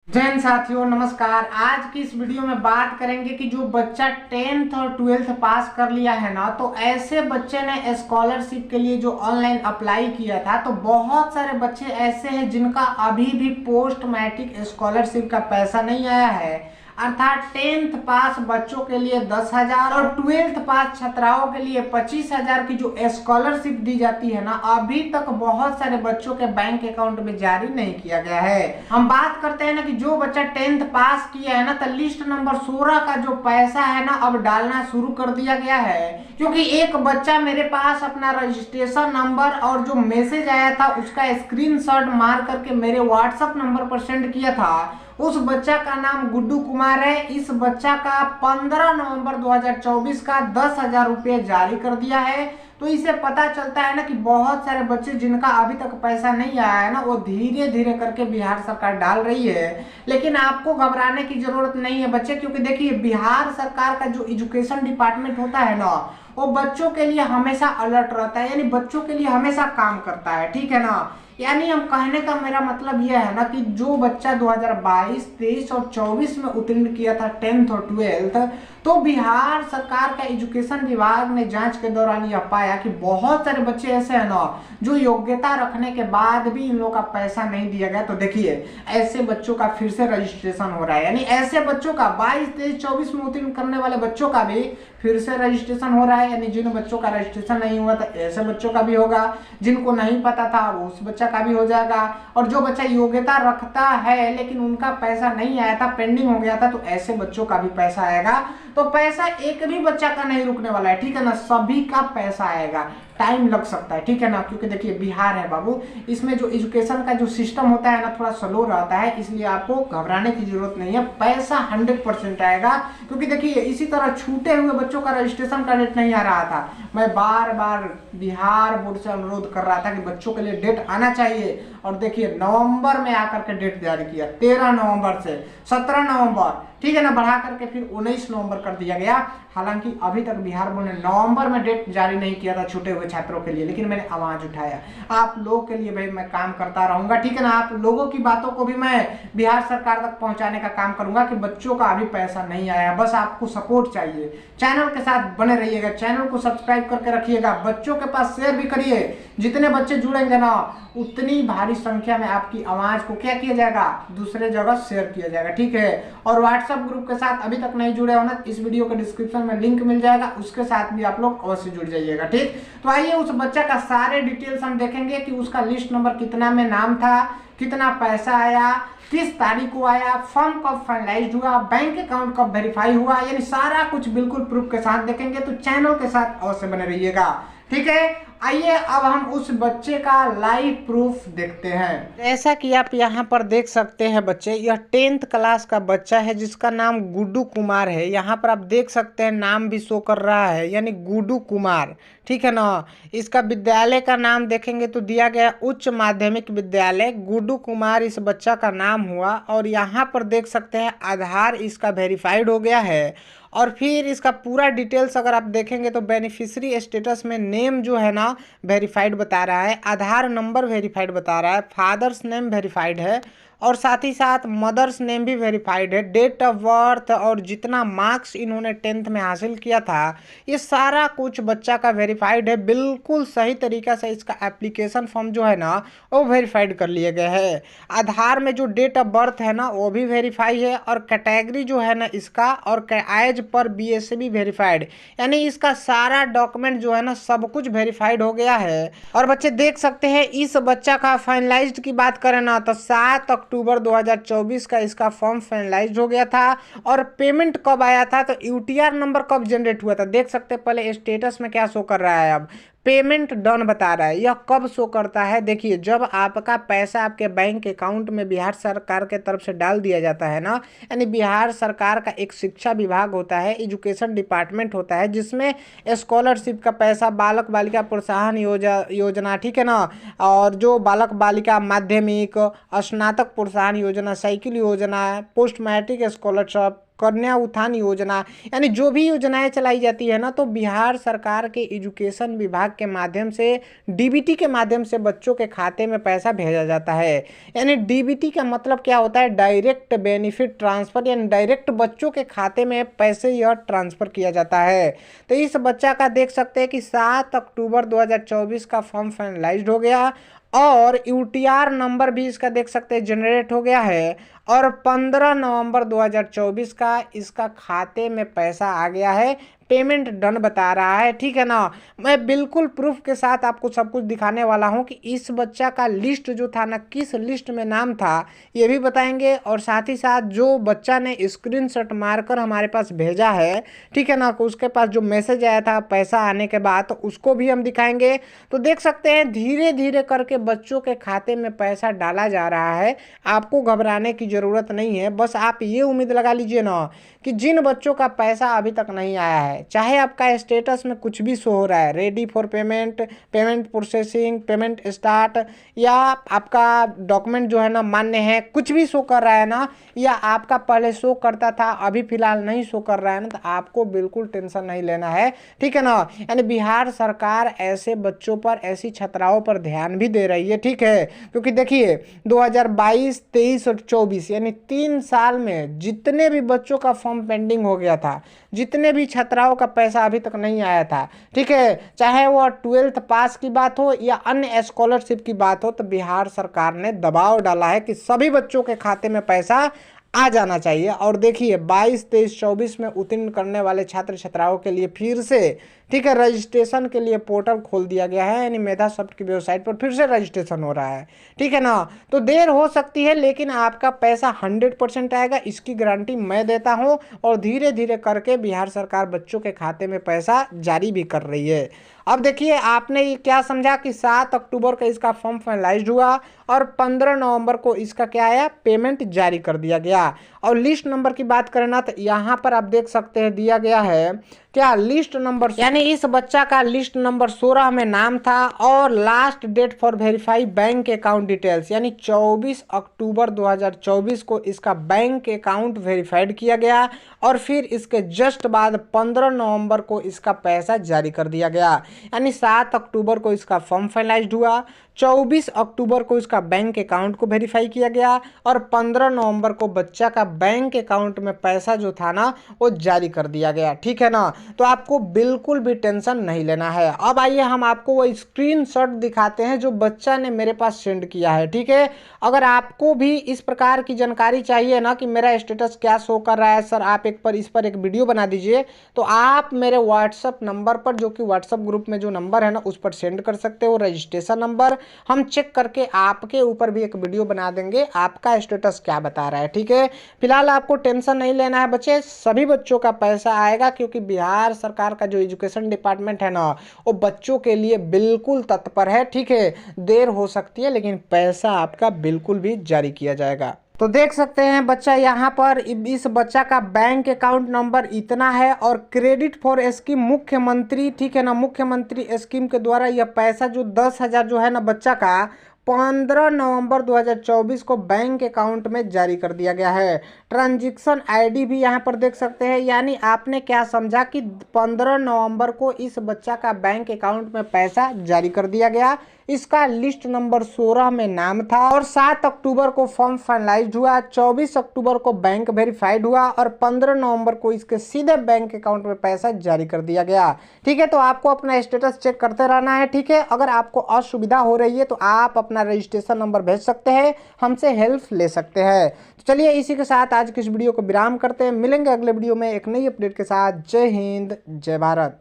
जय हिंद साथियों, नमस्कार। आज की इस वीडियो में बात करेंगे कि जो बच्चा 10th और 12th पास कर लिया है ना, तो ऐसे बच्चे ने स्कॉलरशिप के लिए जो ऑनलाइन अप्लाई किया था, तो बहुत सारे बच्चे ऐसे हैं जिनका अभी भी पोस्ट मैट्रिक स्कॉलरशिप का पैसा नहीं आया है। अर्थात 10th पास बच्चों के लिए 10,000 और 12th पास छात्राओं के लिए 25,000 की जो स्कॉलरशिप दी जाती है ना, अभी तक बहुत सारे बच्चों के बैंक अकाउंट में जारी नहीं किया गया है। हम बात करते हैं ना कि जो बच्चा 10th पास किया है ना, तो लिस्ट नंबर 16 का जो पैसा है ना, अब डालना शुरू कर दिया गया है। क्योंकि एक बच्चा मेरे पास अपना रजिस्ट्रेशन नंबर और जो मैसेज आया था उसका स्क्रीनशॉट मार करके मेरे व्हाट्सएप नंबर पर सेंड किया था। उस बच्चा का नाम गुड्डू कुमार है। इस बच्चा का 15 नवंबर 2024 का 10,000 रुपये जारी कर दिया है। तो इसे पता चलता है ना कि बहुत सारे बच्चे जिनका अभी तक पैसा नहीं आया है ना, वो धीरे धीरे करके बिहार सरकार डाल रही है। लेकिन आपको घबराने की जरूरत नहीं है बच्चे, क्योंकि देखिए बिहार सरकार का जो एजुकेशन डिपार्टमेंट होता है ना, वो बच्चों के लिए हमेशा अलर्ट रहता है, यानी बच्चों के लिए हमेशा काम करता है। ठीक है ना। यानी हम कहने का मेरा मतलब यह है ना कि जो बच्चा 2022, 23 और 24 में उत्तीर्ण किया था 10th और 12th, तो बिहार सरकार का एजुकेशन विभाग ने जांच के दौरान यह पाया कि बहुत सारे बच्चे ऐसे हैं ना जो योग्यता रखने के बाद भी इन लोगों का पैसा नहीं दिया गया। तो देखिए ऐसे बच्चों का फिर से रजिस्ट्रेशन हो रहा है, यानी ऐसे बच्चों का 22, 23, 24 में उत्तीर्ण करने वाले बच्चों का भी फिर से रजिस्ट्रेशन हो रहा है। यानी जिन बच्चों का रजिस्ट्रेशन नहीं हुआ था ऐसे बच्चों का भी होगा, जिनको नहीं पता था वो उस बच्चा का भी हो जाएगा। और जो बच्चा योग्यता रखता है लेकिन उनका पैसा नहीं आया था, पेंडिंग हो गया था, तो ऐसे बच्चों का भी पैसा आएगा। तो पैसा एक भी बच्चा का नहीं रुकने वाला है, ठीक है ना, सभी का पैसा आएगा। टाइम लग सकता है, ठीक है ना, क्योंकि देखिए बिहार है बाबू, इसमें जो एजुकेशन का जो सिस्टम होता है ना थोड़ा स्लो रहता है, इसलिए आपको घबराने की जरूरत नहीं है। पैसा 100% आएगा। क्योंकि देखिए इसी तरह छूटे हुए बच्चों का रजिस्ट्रेशन का डेट नहीं आ रहा था। मैं बार बार बिहार बोर्ड से अनुरोध कर रहा था कि बच्चों के लिए डेट आना चाहिए, और देखिए नवंबर में आकर के डेट जारी किया, 13 नवंबर से 17 नवंबर, ठीक है ना, बढ़ा करके फिर 19 नवंबर कर दिया गया। हालांकि अभी तक बिहार बोर्ड ने नवंबर में डेट जारी नहीं किया था छूटे हुए छात्रों के लिए, लेकिन मैंने आवाज उठाया। आप लोगों के लिए भाई मैं काम करता रहूंगा, ठीक है ना। आप लोगों की बातों को भी मैं बिहार सरकार तक पहुंचाने का काम करूंगा कि बच्चों का अभी पैसा नहीं आया। बस आपको सपोर्ट चाहिए। चैनल के साथ बने रहिएगा, चैनल को सब्सक्राइब करके रखिएगा, बच्चों के पास शेयर भी करिए। जितने बच्चे जुड़ेंगे ना, उतनी भारी संख्या में आपकी आवाज को क्या किया जाएगा, दूसरे जगह शेयर किया जाएगा, ठीक है। और व्हाट्सएप ग्रुप के साथ अभी तक नहीं जुड़े हो ना, इस वीडियो के डिस्क्रिप्शन में लिंक मिल जाएगा, उसके साथ भी आप लोग अवश्य जुड़ जाइएगा, ठीक। तो आइए उस बच्चा का सारे डिटेल्स हम देखेंगे कि उसका लिस्ट नंबर कितना में नाम था, कितना पैसा आया, किस तारीख को आया, फॉर्म कब फाइनलाइज हुआ, बैंक अकाउंट कब वेरीफाई हुआ, यानी सारा कुछ बिल्कुल प्रूफ के साथ देखेंगे। तो चैनल के साथ अवश्य बने रहिएगा, ठीक है। आइए अब हम उस बच्चे का लाइव प्रूफ देखते हैं। जैसा कि आप यहाँ पर देख सकते हैं बच्चे, यह 10th क्लास का बच्चा है जिसका नाम गुड्डू कुमार है। यहाँ पर आप देख सकते हैं नाम भी शो कर रहा है, यानी गुड्डू कुमार, ठीक है ना। इसका विद्यालय का नाम देखेंगे तो दिया गया उच्च माध्यमिक विद्यालय गुड्डू कुमार इस बच्चा का नाम हुआ। और यहाँ पर देख सकते हैं आधार इसका वेरीफाइड हो गया है। और फिर इसका पूरा डिटेल्स अगर आप देखेंगे तो बेनिफिशियरी स्टेटस में नेम जो है ना वेरीफाइड बता रहा है, आधार नंबर वेरीफाइड बता रहा है, फादर्स नेम वेरीफाइड है, और साथ ही साथ मदर्स नेम भी वेरीफाइड है। डेट ऑफ बर्थ और जितना मार्क्स इन्होंने 10th में हासिल किया था, ये सारा कुछ बच्चा का वेरीफाइड है। बिल्कुल सही तरीका से इसका एप्लीकेशन फॉर्म जो है ना वो वेरीफाइड कर लिए गए हैं। आधार में जो डेट ऑफ बर्थ है ना वो भी वेरीफाई है, और कैटेगरी जो है ना इसका, और एज पर बीएससी भी वेरीफाइड, यानी इसका सारा डॉक्यूमेंट जो है ना सब कुछ वेरीफाइड हो गया है। और बच्चे देख सकते हैं इस बच्चा का फाइनलाइज्ड की बात करें ना तो 7 अक्टूबर 2024 का इसका फॉर्म फाइनलाइज हो गया था। और पेमेंट कब आया था, तो यूटीआर नंबर कब जनरेट हुआ था, देख सकते हैं पहले स्टेटस में क्या शो कर रहा है, अब पेमेंट डन बता रहा है। यह कब शो करता है, देखिए जब आपका पैसा आपके बैंक अकाउंट में बिहार सरकार के तरफ से डाल दिया जाता है ना, यानी बिहार सरकार का एक शिक्षा विभाग होता है, एजुकेशन डिपार्टमेंट होता है, जिसमें स्कॉलरशिप का पैसा, बालक बालिका प्रोत्साहन योजना, ठीक है ना, और जो बालक बालिका माध्यमिक स्नातक प्रोत्साहन योजना, साइकिल योजना, post matric scholarship, Kanya Utthan Yojana, यानी जो भी योजनाएं चलाई जाती है ना, तो बिहार सरकार के एजुकेशन विभाग के माध्यम से डीबीटी के माध्यम से बच्चों के खाते में पैसा भेजा जाता है। यानी डीबीटी का मतलब क्या होता है, डायरेक्ट बेनिफिट ट्रांसफर, यानी डायरेक्ट बच्चों के खाते में पैसे यह ट्रांसफर किया जाता है। तो इस बच्चा का देख सकते हैं कि 7 अक्टूबर 2024 का फॉर्म फाइनलाइज्ड हो गया और यूटीआर नंबर भी इसका देख सकते हैं जनरेट हो गया है और 15 नवंबर 2024 का इसका खाते में पैसा आ गया है, पेमेंट डन बता रहा है। ठीक है ना, मैं बिल्कुल प्रूफ के साथ आपको सब कुछ दिखाने वाला हूं कि इस बच्चा का लिस्ट जो था ना, किस लिस्ट में नाम था ये भी बताएंगे और साथ ही साथ जो बच्चा ने स्क्रीनशॉट मारकर हमारे पास भेजा है, ठीक है ना, उसके पास जो मैसेज आया था पैसा आने के बाद, तो उसको भी हम दिखाएंगे। तो देख सकते हैं धीरे धीरे करके बच्चों के खाते में पैसा डाला जा रहा है। आपको घबराने की ज़रूरत नहीं है, बस आप ये उम्मीद लगा लीजिए ना कि जिन बच्चों का पैसा अभी तक नहीं आया है, चाहे आपका स्टेटस में कुछ भी शो हो रहा है, ready for payment, payment processing, payment start, या आपका डॉक्यूमेंट जो है ना मान्य है, कुछ भी शो कर रहा है ना, या आपका पहले शो करता था अभी फिलहाल नहीं शो कर रहा है ना, तो आपको बिल्कुल टेंशन नहीं लेना है। ठीक है ना, यानी बिहार सरकार ऐसे बच्चों पर, ऐसी छात्राओं पर ध्यान भी दे रही है। ठीक है, क्योंकि देखिए 2022, 23 और 24 यानी 3 साल में जितने भी बच्चों का फॉर्म पेंडिंग हो गया था, जितने भी छात्राओं का पैसा अभी तक नहीं आया था, ठीक है, चाहे वो 12th पास की बात हो या अन्य स्कॉलरशिप की बात हो, तो बिहार सरकार ने दबाव डाला है कि सभी बच्चों के खाते में पैसा आ जाना चाहिए। और देखिए 22, 23, 24 में उत्तीर्ण करने वाले छात्र छात्राओं के लिए फिर से, ठीक है, रजिस्ट्रेशन के लिए पोर्टल खोल दिया गया है, यानी मेधा सॉफ्ट की वेबसाइट पर फिर से रजिस्ट्रेशन हो रहा है। ठीक है ना, तो देर हो सकती है लेकिन आपका पैसा 100% आएगा, इसकी गारंटी मैं देता हूं। और धीरे धीरे करके बिहार सरकार बच्चों के खाते में पैसा जारी भी कर रही है। अब देखिए आपने ये क्या समझा कि 7 अक्टूबर का इसका फॉर्म फाइनलाइज्ड हुआ और 15 नवंबर को इसका क्या आया, पेमेंट जारी कर दिया गया। और लिस्ट नंबर की बात करें ना, तो यहाँ पर आप देख सकते हैं दिया गया है क्या, लिस्ट नंबर, यानी इस बच्चा का लिस्ट नंबर 16 में नाम था और last date for verify bank account details, यानी 24 अक्टूबर 2024 को इसका बैंक अकाउंट वेरीफाइड किया गया और फिर इसके जस्ट बाद 15 नवंबर को इसका पैसा जारी कर दिया गया। यानी 7 अक्टूबर को इसका फॉर्म फाइनलाइज्ड हुआ, 24 अक्टूबर को इसका बैंक अकाउंट को वेरीफाई किया गया और 15 नवंबर को बच्चा का बैंक अकाउंट में पैसा जो था ना वो जारी कर दिया गया। ठीक है ना, तो आपको बिल्कुल भी टेंशन नहीं लेना है। अब आइए हम आपको वो स्क्रीनशॉट दिखाते हैं जो बच्चा ने मेरे पास सेंड किया है। ठीक है, अगर आपको भी इस प्रकार की जानकारी चाहिए ना कि मेरा स्टेटस क्या शो कर रहा है सर, आप इस पर एक वीडियो बना दीजिए, तो आप मेरे व्हाट्सएप नंबर पर, जो कि व्हाट्सएप ग्रुप में जो नंबर है ना उस पर सेंड कर सकते हो रजिस्ट्रेशन नंबर, हम चेक करके आपके ऊपर भी एक वीडियो बना देंगे आपका स्टेटस क्या बता रहा है। ठीक है, फिलहाल आपको टेंशन नहीं लेना है बच्चे, सभी बच्चों का पैसा आएगा क्योंकि बिहार सरकार का जो एजुकेशन डिपार्टमेंट है ना वो बच्चों के लिए बिल्कुल तत्पर है। ठीक है, देर हो सकती है लेकिन पैसा आपका बिल्कुल भी जारी किया जाएगा। तो देख सकते हैं बच्चा यहाँ पर, इस बच्चा का बैंक अकाउंट नंबर इतना है और क्रेडिट फॉर स्कीम मुख्यमंत्री, ठीक है ना, मुख्यमंत्री स्कीम के द्वारा यह पैसा जो 10,000 जो है ना बच्चा का 15 नवंबर 2024 को बैंक अकाउंट में जारी कर दिया गया है। ट्रांजैक्शन आईडी भी यहाँ पर देख सकते हैं, यानी आपने क्या समझा कि 15 नवंबर को इस बच्चा का बैंक अकाउंट में पैसा जारी कर दिया गया, इसका लिस्ट नंबर 16 में नाम था और 7 अक्टूबर को फॉर्म फाइनलाइज्ड हुआ, 24 अक्टूबर को बैंक वेरीफाइड हुआ और 15 नवंबर को इसके सीधे बैंक अकाउंट में पैसा जारी कर दिया गया। ठीक है, तो आपको अपना स्टेटस चेक करते रहना है। ठीक है, अगर आपको असुविधा हो रही है तो आप अपना रजिस्ट्रेशन नंबर भेज सकते हैं, हमसे हेल्प ले सकते हैं। तो चलिए इसी के साथ आज की इस वीडियो को विराम करते हैं, मिलेंगे अगले वीडियो में एक नई अपडेट के साथ। जय हिंद, जय भारत।